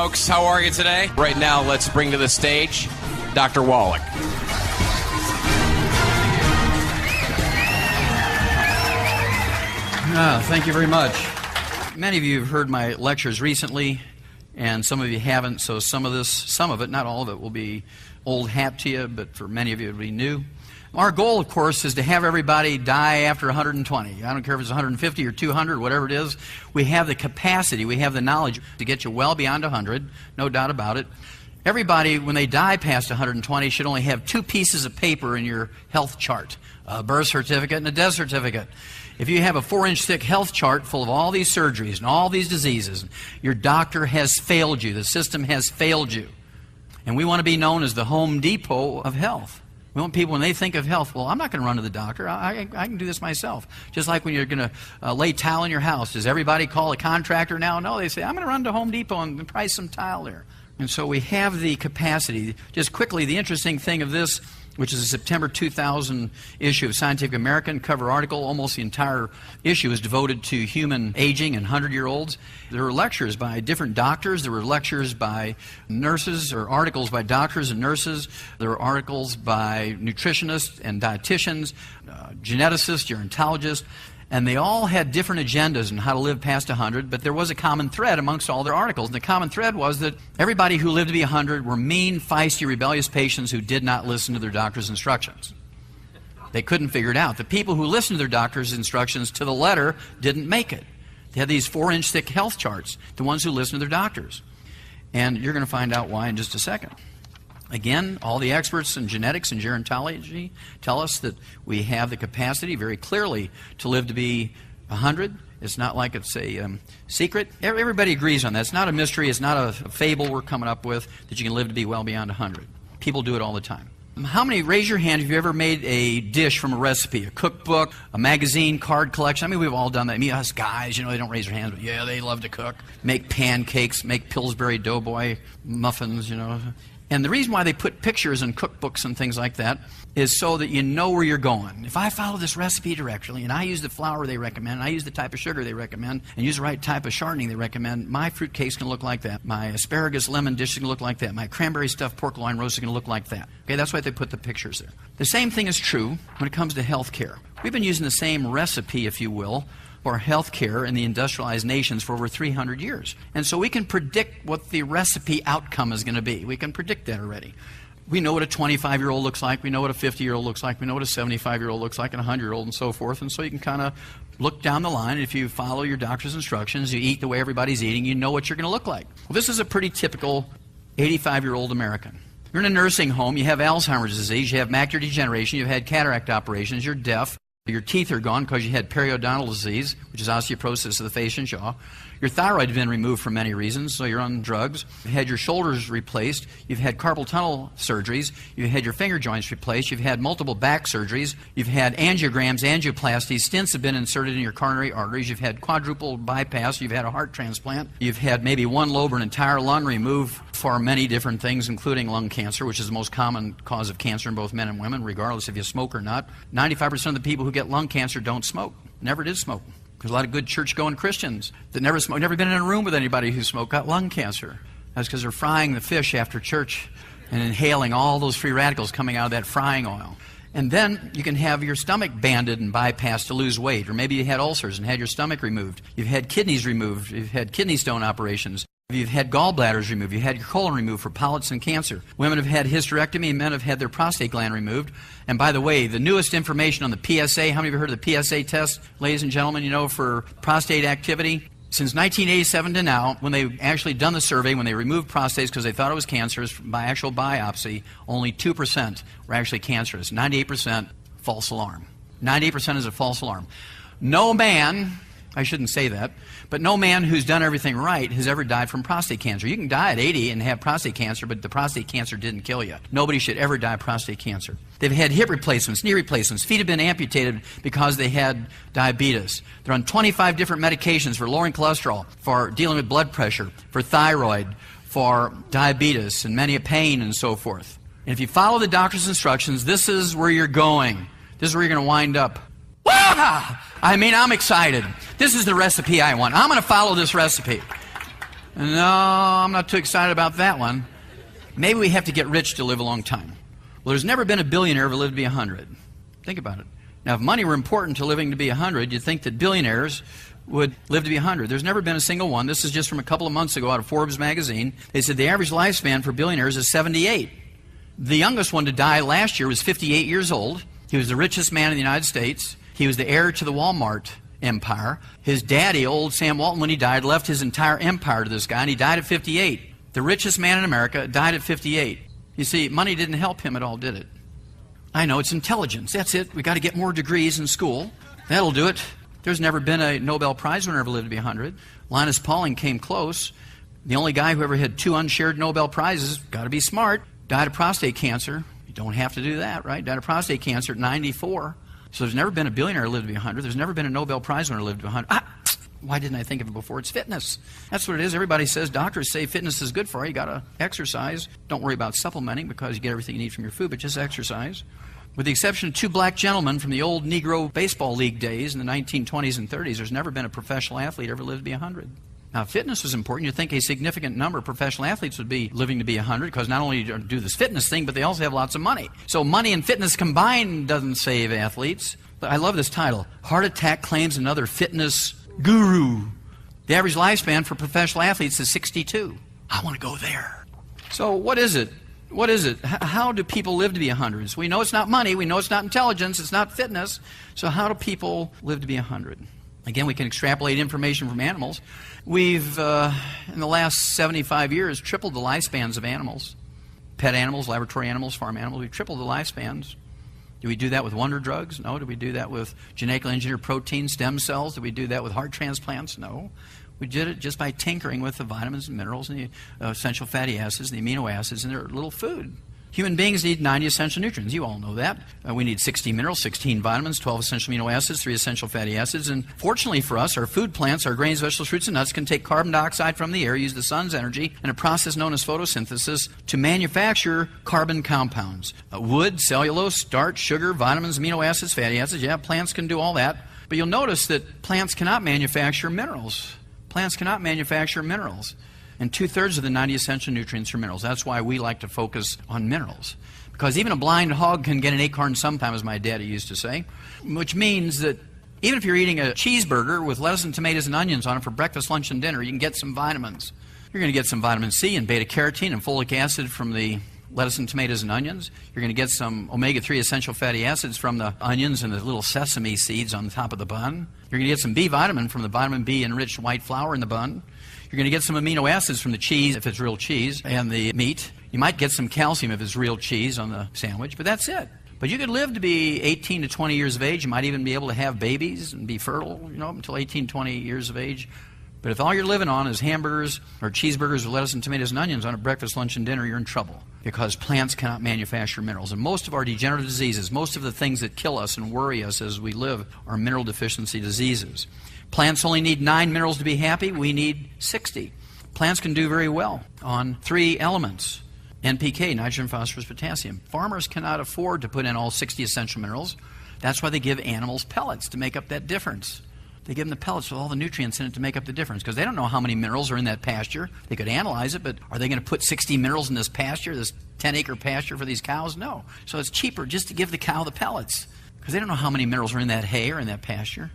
folks. How are you today? Right now, let's bring to the stage Dr. Wallach. Thank you very much. Many of you have heard my lectures recently, and some of you haven't, so some of it, not all of it, will be old hat to you, but for many of you it will be new. Our goal, of course, is to have everybody die after 120. I don't care if it's 150 or 200, whatever it is. We have the capacity, we have the knowledge to get you well beyond 100, no doubt about it. Everybody, when they die past 120, should only have 2 pieces of paper in your health chart, a birth certificate and a death certificate. If you have a 4-inch thick health chart full of all these surgeries and all these diseases, your doctor has failed you, the system has failed you. And we want to be known as the Home Depot of health. We want people, when they think of health, well, I'm not going to run to the doctor. I can do this myself. Just like when you're going to lay tile in your house. Does everybody call a contractor now? No, they say, I'm going to run to Home Depot and price some tile there. And so we have the capacity. Just quickly, the interesting thing of this, which is a September 2000 issue of Scientific American, cover article, almost the entire issue is devoted to human aging and 100-year-olds. There were lectures by different doctors. There were lectures by nurses, or articles by doctors and nurses. There were articles by nutritionists and dietitians, geneticists, gerontologists. And they all had different agendas on how to live past 100, but there was a common thread amongst all their articles. And the common thread was that everybody who lived to be 100 were mean, feisty, rebellious patients who did not listen to their doctor's instructions. They couldn't figure it out. The people who listened to their doctor's instructions to the letter didn't make it. They had these 4-inch thick health charts, the ones who listened to their doctors. And you're going to find out why in just a second. Again, all the experts in genetics and gerontology tell us that we have the capacity very clearly to live to be 100. It's not like it's a secret. Everybody agrees on that. It's not a mystery. It's not a fable we're coming up with that you can live to be well beyond 100. People do it all the time. How many, raise your hand if you ever made a dish from a recipe, a cookbook, a magazine, card collection? I mean, we've all done that. I mean, us guys, they don't raise their hands, but yeah, they love to cook. Make pancakes, make Pillsbury Doughboy muffins, And the reason why they put pictures in cookbooks and things like that is so that you know where you're going. If I follow this recipe directly, and I use the flour they recommend, and I use the type of sugar they recommend, and use the right type of shortening they recommend, my fruit cake's going to look like that. My asparagus lemon dish is going to look like that. My cranberry stuffed pork loin roast is going to look like that. Okay, that's why they put the pictures there. The same thing is true when it comes to health care. We've been using the same recipe, if you will, for health care in the industrialized nations for over 300 years. And so we can predict what the recipe outcome is going to be. We can predict that already. We know what a 25-year-old looks like. We know what a 50-year-old looks like. We know what a 75-year-old looks like, and a 100-year-old, and so forth. And so you can kind of look down the line. If you follow your doctor's instructions, you eat the way everybody's eating, you know what you're going to look like. Well, this is a pretty typical 85-year-old American. You're in a nursing home. You have Alzheimer's disease. You have macular degeneration. You've had cataract operations. You're deaf. Your teeth are gone because you had periodontal disease, which is osteoporosis of the face and jaw. Your thyroid has been removed for many reasons, so you're on drugs. You've had your shoulders replaced. You've had carpal tunnel surgeries. You've had your finger joints replaced. You've had multiple back surgeries. You've had angiograms, angioplasties. Stents have been inserted in your coronary arteries. You've had quadruple bypass. You've had a heart transplant. You've had maybe one lobe or an entire lung removed for many different things, including lung cancer, which is the most common cause of cancer in both men and women, regardless if you smoke or not. 95% of the people who get lung cancer don't smoke. Never did smoke. There's a lot of good church-going Christians that never smoked, never been in a room with anybody who smoked, got lung cancer. That's because they're frying the fish after church and inhaling all those free radicals coming out of that frying oil. And then you can have your stomach banded and bypassed to lose weight, or maybe you had ulcers and had your stomach removed. You've had kidneys removed. You've had kidney stone operations. You've had gallbladders removed. You've had your colon removed for polyps and cancer. Women have had hysterectomy. Men have had their prostate gland removed. And by the way, the newest information on the PSA, how many of you heard of the PSA test, ladies and gentlemen, for prostate activity? Since 1987 to now, when they actually done the survey, when they removed prostates because they thought it was cancerous by actual biopsy, only 2% were actually cancerous. 98% false alarm. 98% is a false alarm. No man, I shouldn't say that, but no man who's done everything right has ever died from prostate cancer. You can die at 80 and have prostate cancer, but the prostate cancer didn't kill you. Nobody should ever die of prostate cancer. They've had hip replacements, knee replacements. Feet have been amputated because they had diabetes. They're on 25 different medications for lowering cholesterol, for dealing with blood pressure, for thyroid, for diabetes, and many a pain and so forth. And if you follow the doctor's instructions, this is where you're going. This is where you're going to wind up. I'm excited. This is the recipe I want. I'm going to follow this recipe. No, I'm not too excited about that one. Maybe we have to get rich to live a long time. Well, there's never been a billionaire who lived to be 100. Think about it. Now, if money were important to living to be 100, you'd think that billionaires would live to be 100. There's never been a single one. This is just from a couple of months ago out of Forbes magazine. They said the average lifespan for billionaires is 78. The youngest one to die last year was 58 years old. He was the richest man in the United States. He was the heir to the Walmart empire. His daddy, old Sam Walton, when he died, left his entire empire to this guy, and he died at 58. The richest man in America died at 58. You see, money didn't help him at all, did it? I know, it's intelligence. That's it. We got to get more degrees in school. That'll do it. There's never been a Nobel Prize winner ever lived to be 100. Linus Pauling came close. The only guy who ever had 2 unshared Nobel Prizes, got to be smart, died of prostate cancer. You don't have to do that, right? Died of prostate cancer at 94. So there's never been a billionaire who lived to be 100. There's never been a Nobel Prize winner who lived to be 100. Why didn't I think of it before? It's fitness. That's what it is. Everybody says, doctors say fitness is good for you. You got to exercise. Don't worry about supplementing because you get everything you need from your food, but just exercise. With the exception of 2 black gentlemen from the old Negro Baseball League days in the 1920s and 30s, there's never been a professional athlete ever lived to be 100. Now, if fitness was important, you'd think a significant number of professional athletes would be living to be 100 because not only do this fitness thing, but they also have lots of money. So money and fitness combined doesn't save athletes. But I love this title. Heart attack claims another fitness guru. The average lifespan for professional athletes is 62. I want to go there. So what is it? What is it? How do people live to be 100? So we know it's not money. We know it's not intelligence. It's not fitness. So how do people live to be 100? Again, we can extrapolate information from animals. We've, in the last 75 years, tripled the lifespans of animals. Pet animals, laboratory animals, farm animals. We've tripled the lifespans. Do we do that with wonder drugs? No. Do we do that with genetically engineered protein, stem cells? Do we do that with heart transplants? No. We did it just by tinkering with the vitamins and minerals and the essential fatty acids, the amino acids in their little food. Human beings need 90 essential nutrients. You all know that. We need 16 minerals, 16 vitamins, 12 essential amino acids, 3 essential fatty acids. And fortunately for us, our food plants, our grains, vegetables, fruits, and nuts can take carbon dioxide from the air, use the sun's energy, and a process known as photosynthesis to manufacture carbon compounds. Wood, cellulose, starch, sugar, vitamins, amino acids, fatty acids. Yeah, plants can do all that. But you'll notice that plants cannot manufacture minerals. Plants cannot manufacture minerals. And 2/3 of the 90 essential nutrients are minerals. That's why we like to focus on minerals. Because even a blind hog can get an acorn sometime, as my daddy used to say. Which means that even if you're eating a cheeseburger with lettuce and tomatoes and onions on it for breakfast, lunch, and dinner, you can get some vitamins. You're going to get some vitamin C and beta-carotene and folic acid from the lettuce and tomatoes and onions. You're going to get some omega-3 essential fatty acids from the onions and the little sesame seeds on the top of the bun. You're going to get some B vitamin from the vitamin B enriched white flour in the bun. You're going to get some amino acids from the cheese, if it's real cheese, and the meat. You might get some calcium if it's real cheese on the sandwich, but that's it. But you could live to be 18 to 20 years of age. You might even be able to have babies and be fertile, until 18, 20 years of age. But if all you're living on is hamburgers or cheeseburgers with lettuce and tomatoes and onions on a breakfast, lunch, and dinner, you're in trouble. Because plants cannot manufacture minerals. And most of our degenerative diseases, most of the things that kill us and worry us as we live, are mineral deficiency diseases. Plants only need 9 minerals to be happy. We need 60. Plants can do very well on 3 elements. NPK, nitrogen, phosphorus, potassium. Farmers cannot afford to put in all 60 essential minerals. That's why they give animals pellets to make up that difference. They give them the pellets with all the nutrients in it to make up the difference because they don't know how many minerals are in that pasture. They could analyze it, but are they going to put 60 minerals in this pasture, this 10-acre pasture for these cows? No. So it's cheaper just to give the cow the pellets because they don't know how many minerals are in that hay or in that pasture.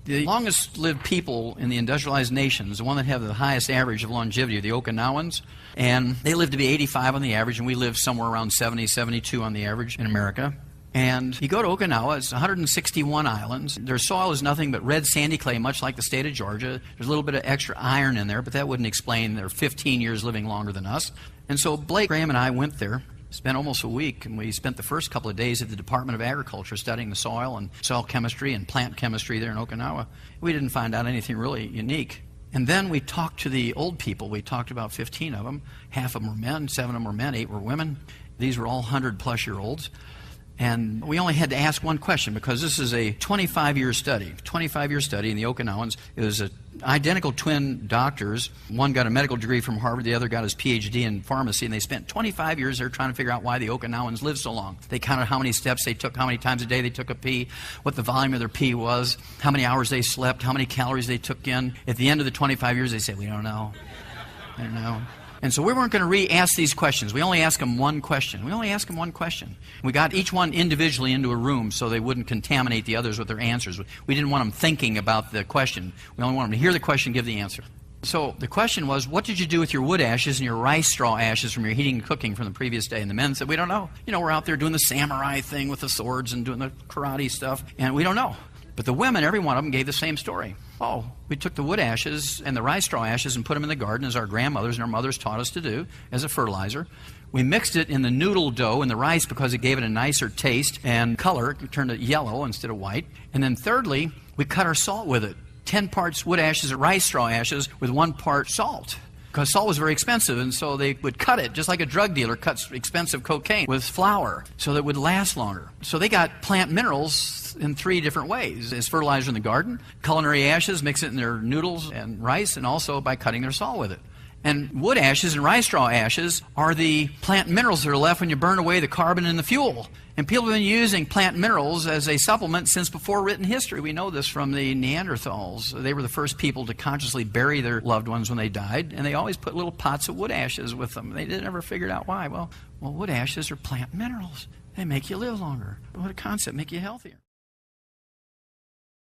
The longest-lived people in the industrialized nations, the one that have the highest average of longevity, are the Okinawans, and they live to be 85 on the average, and we live somewhere around 70, 72 on the average in America. And you go to Okinawa, it's 161 islands. Their soil is nothing but red sandy clay, much like the state of Georgia. There's a little bit of extra iron in there, but that wouldn't explain their 15 years living longer than us. And so Blake Graham and I went there, spent almost a week, and we spent the first couple of days at the Department of Agriculture studying the soil and soil chemistry and plant chemistry there in Okinawa. We didn't find out anything really unique. And then we talked to the old people. We talked to about 15 of them. Half of them were men, 7 of them were men, 8 were women. These were all 100-plus-year-olds. And we only had to ask one question because this is a 25-year study. 25-year study in the Okinawans. It was identical twin doctors. One got a medical degree from Harvard. The other got his Ph.D. in pharmacy. And they spent 25 years there trying to figure out why the Okinawans lived so long. They counted how many steps they took, how many times a day they took a pee, what the volume of their pee was, how many hours they slept, how many calories they took in. At the end of the 25 years, they said, we don't know. And so we weren't going to re-ask these questions. We only asked them one question. We got each one individually into a room so they wouldn't contaminate the others with their answers. We didn't want them thinking about the question. We only wanted them to hear the question, give the answer. So the question was, what did you do with your wood ashes and your rice straw ashes from your heating and cooking from the previous day? And the men said, we don't know. We're out there doing the samurai thing with the swords and doing the karate stuff, and we don't know. But the women, every one of them, gave the same story. Oh, we took the wood ashes and the rice straw ashes and put them in the garden as our grandmothers and our mothers taught us to do as a fertilizer. We mixed it in the noodle dough and the rice because it gave it a nicer taste and color. It turned it yellow instead of white. And then thirdly, we cut our salt with it. 10 parts wood ashes and rice straw ashes with 1 part salt. Because salt was very expensive, and so they would cut it just like a drug dealer cuts expensive cocaine with flour so that it would last longer. So they got plant minerals in 3 different ways. As fertilizer in the garden, culinary ashes, mix it in their noodles and rice, and also by cutting their salt with it. And wood ashes and rice straw ashes are the plant minerals that are left when you burn away the carbon in the fuel. And people have been using plant minerals as a supplement since before written history. We know this from the Neanderthals. They were the first people to consciously bury their loved ones when they died, and they always put little pots of wood ashes with them. They never figured out why. Well, wood ashes are plant minerals. They make you live longer. What a concept, make you healthier.